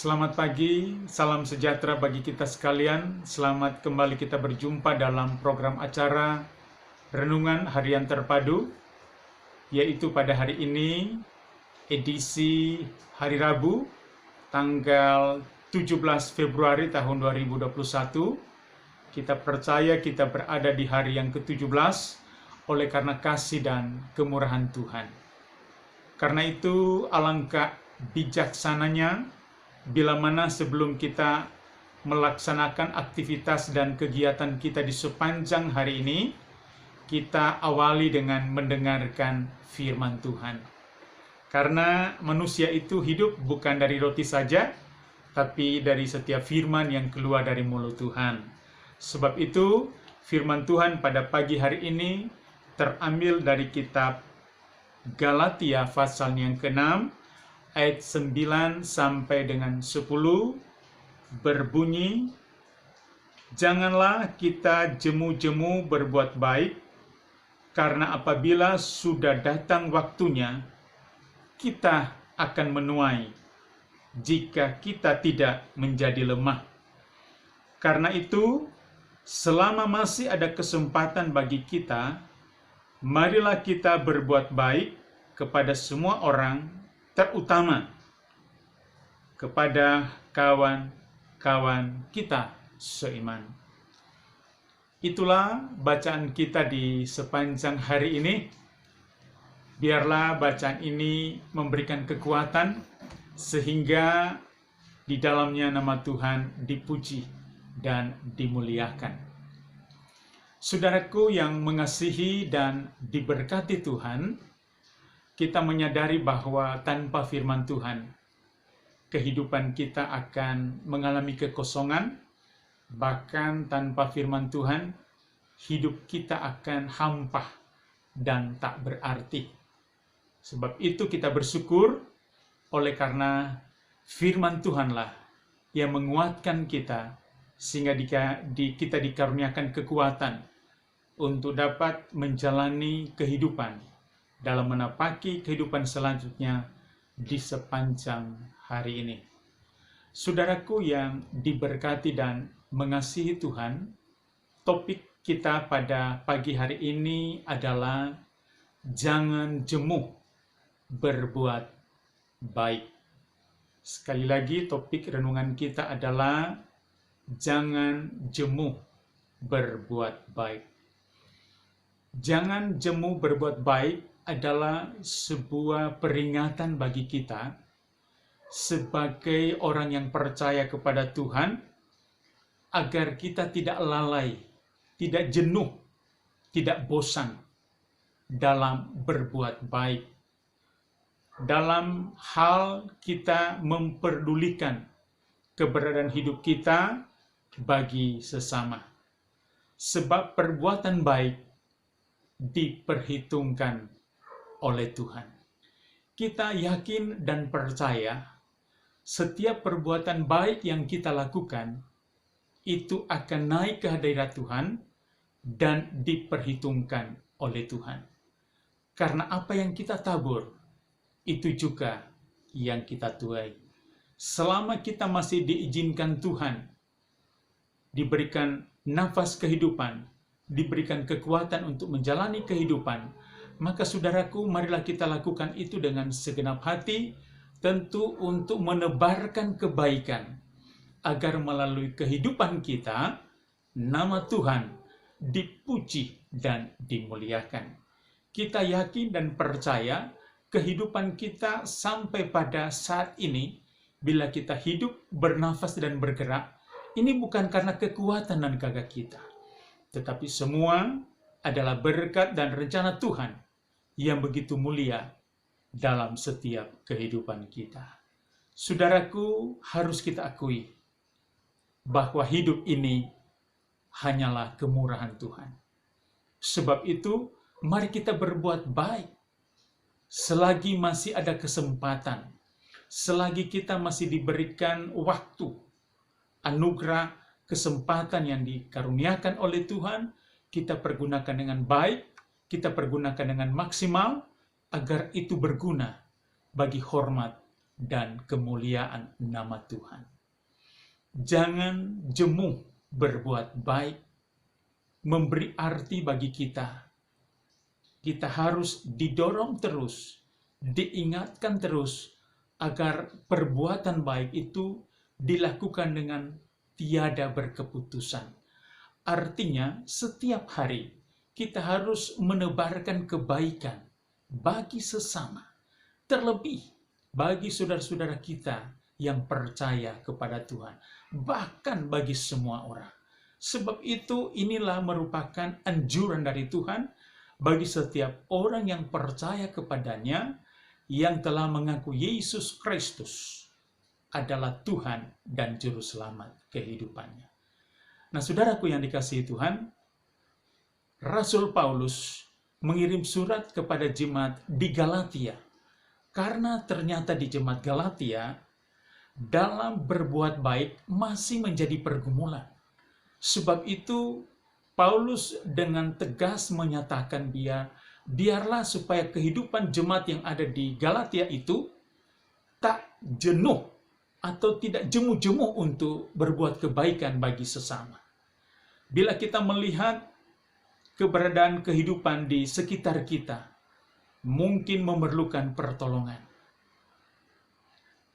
Selamat pagi, salam sejahtera bagi kita sekalian. Selamat kembali kita berjumpa dalam program acara Renungan Harian Terpadu, yaitu pada hari ini, edisi hari Rabu, tanggal 17 Februari tahun 2021. Kita percaya kita berada di hari yang ke-17 oleh karena kasih dan kemurahan Tuhan. Karena itu, alangkah bijaksananya bila mana sebelum kita melaksanakan aktivitas dan kegiatan kita di sepanjang hari ini, kita awali dengan mendengarkan firman Tuhan. Karena manusia itu hidup bukan dari roti saja, tapi dari setiap firman yang keluar dari mulut Tuhan. Sebab itu, firman Tuhan pada pagi hari ini terambil dari kitab Galatia pasal yang ke-6, ayat 9 sampai dengan 10, berbunyi, "Janganlah kita jemu-jemu berbuat baik, karena apabila sudah datang waktunya, kita akan menuai jika kita tidak menjadi lemah. Karena itu, selama masih ada kesempatan bagi kita, marilah kita berbuat baik kepada semua orang, terutama kepada kawan-kawan kita seiman." Itulah bacaan kita di sepanjang hari ini. Biarlah bacaan ini memberikan kekuatan sehingga di dalamnya nama Tuhan dipuji dan dimuliakan. Saudaraku yang mengasihi dan diberkati Tuhan, kita menyadari bahwa tanpa firman Tuhan, kehidupan kita akan mengalami kekosongan. Bahkan tanpa firman Tuhan, hidup kita akan hampa dan tak berarti. Sebab itu kita bersyukur oleh karena firman Tuhanlah yang menguatkan kita, sehingga kita dikaruniakan kekuatan untuk dapat menjalani kehidupan dalam menapaki kehidupan selanjutnya di sepanjang hari ini. Saudaraku yang diberkati dan mengasihi Tuhan, topik kita pada pagi hari ini adalah jangan jemu berbuat baik. Sekali lagi, topik renungan kita adalah jangan jemu berbuat baik. Jangan jemu berbuat baik adalah sebuah peringatan bagi kita sebagai orang yang percaya kepada Tuhan, agar kita tidak lalai, tidak jenuh, tidak bosan dalam berbuat baik. Dalam hal kita memperdulikan keberadaan hidup kita bagi sesama. Sebab perbuatan baik diperhitungkan oleh Tuhan. Kita yakin dan percaya setiap perbuatan baik yang kita lakukan itu akan naik ke hadirat Tuhan dan diperhitungkan oleh Tuhan. Karena apa yang kita tabur, itu juga yang kita tuai. Selama kita masih diizinkan Tuhan, diberikan nafas kehidupan, diberikan kekuatan untuk menjalani kehidupan, maka saudaraku, marilah kita lakukan itu dengan segenap hati, tentu untuk menebarkan kebaikan, agar melalui kehidupan kita, nama Tuhan dipuji dan dimuliakan. Kita yakin dan percaya kehidupan kita sampai pada saat ini, bila kita hidup, bernafas dan bergerak, ini bukan karena kekuatan dan gagah kita, tetapi semua adalah berkat dan rencana Tuhan yang begitu mulia dalam setiap kehidupan kita. Saudaraku, harus kita akui bahwa hidup ini hanyalah kemurahan Tuhan. Sebab itu, mari kita berbuat baik selagi masih ada kesempatan, selagi kita masih diberikan waktu, anugerah, kesempatan yang dikaruniakan oleh Tuhan, kita pergunakan dengan baik, kita pergunakan dengan maksimal, agar itu berguna bagi hormat dan kemuliaan nama Tuhan. Jangan jemu berbuat baik, memberi arti bagi kita. Kita harus didorong terus, diingatkan terus, agar perbuatan baik itu dilakukan dengan tiada berkeputusan. Artinya, setiap hari kita harus menebarkan kebaikan bagi sesama, terlebih bagi saudara-saudara kita yang percaya kepada Tuhan, bahkan bagi semua orang. Sebab itu, inilah merupakan anjuran dari Tuhan bagi setiap orang yang percaya kepadanya, yang telah mengaku Yesus Kristus adalah Tuhan dan Juru Selamat kehidupannya. Nah, saudaraku yang dikasihi Tuhan, Rasul Paulus mengirim surat kepada jemaat di Galatia, karena ternyata di jemaat Galatia, dalam berbuat baik masih menjadi pergumulan. Sebab itu, Paulus dengan tegas menyatakan biarlah supaya kehidupan jemaat yang ada di Galatia itu tak jenuh atau tidak jemu-jemu untuk berbuat kebaikan bagi sesama. Bila kita melihat keberadaan kehidupan di sekitar kita, mungkin memerlukan pertolongan.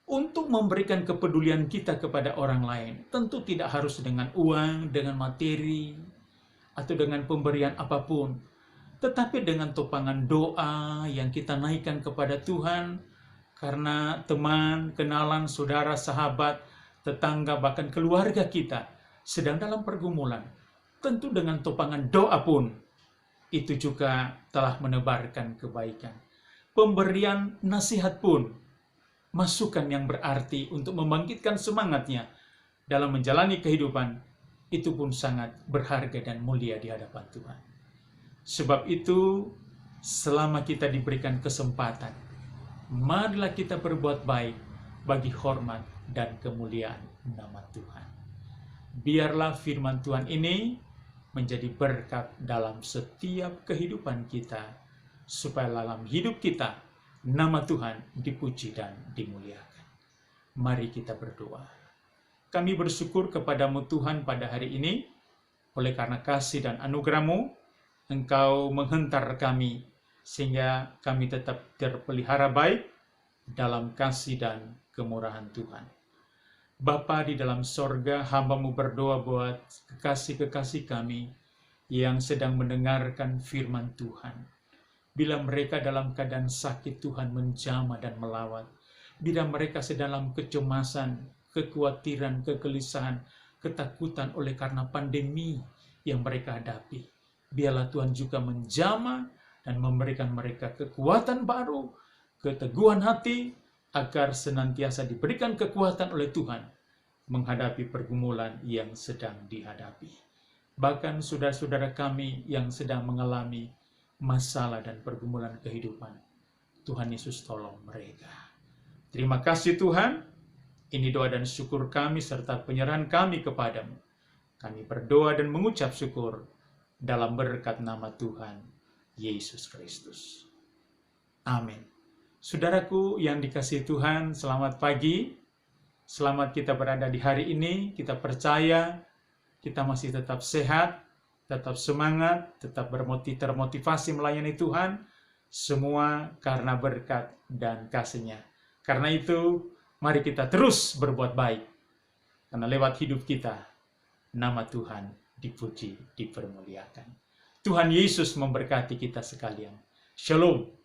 Untuk memberikan kepedulian kita kepada orang lain, tentu tidak harus dengan uang, dengan materi, atau dengan pemberian apapun, tetapi dengan topangan doa yang kita naikkan kepada Tuhan, karena teman, kenalan, saudara, sahabat, tetangga, bahkan keluarga kita sedang dalam pergumulan. Tentu dengan topangan doa pun, itu juga telah menebarkan kebaikan. Pemberian nasihat pun, masukan yang berarti untuk membangkitkan semangatnya dalam menjalani kehidupan, itu pun sangat berharga dan mulia di hadapan Tuhan. Sebab itu, selama kita diberikan kesempatan, marilah kita berbuat baik bagi hormat dan kemuliaan nama Tuhan. Biarlah firman Tuhan ini menjadi berkat dalam setiap kehidupan kita, supaya dalam hidup kita, nama Tuhan dipuji dan dimuliakan. Mari kita berdoa. Kami bersyukur kepadamu Tuhan pada hari ini, oleh karena kasih dan anugerah-Mu, Engkau menghentar kami, sehingga kami tetap terpelihara baik dalam kasih dan kemurahan Tuhan. Bapa di dalam sorga, hamba-Mu berdoa buat kekasih-kekasih kami yang sedang mendengarkan firman Tuhan. Bila mereka dalam keadaan sakit, Tuhan menjamah dan melawat. Bila mereka sedang dalam kecemasan, kekhawatiran, kegelisahan, ketakutan oleh karena pandemi yang mereka hadapi, biarlah Tuhan juga menjamah dan memberikan mereka kekuatan baru, keteguhan hati, agar senantiasa diberikan kekuatan oleh Tuhan menghadapi pergumulan yang sedang dihadapi. Bahkan saudara-saudara kami yang sedang mengalami masalah dan pergumulan kehidupan, Tuhan Yesus tolong mereka. Terima kasih Tuhan, ini doa dan syukur kami serta penyerahan kami kepadamu. Kami berdoa dan mengucap syukur dalam berkat nama Tuhan Yesus Kristus. Amin. Saudaraku yang dikasihi Tuhan, selamat pagi. Selamat kita berada di hari ini. Kita percaya kita masih tetap sehat, tetap semangat, tetap termotivasi melayani Tuhan. Semua karena berkat dan kasih-Nya. Karena itu, mari kita terus berbuat baik. Karena lewat hidup kita, nama Tuhan dipuji, dipermuliakan. Tuhan Yesus memberkati kita sekalian. Shalom.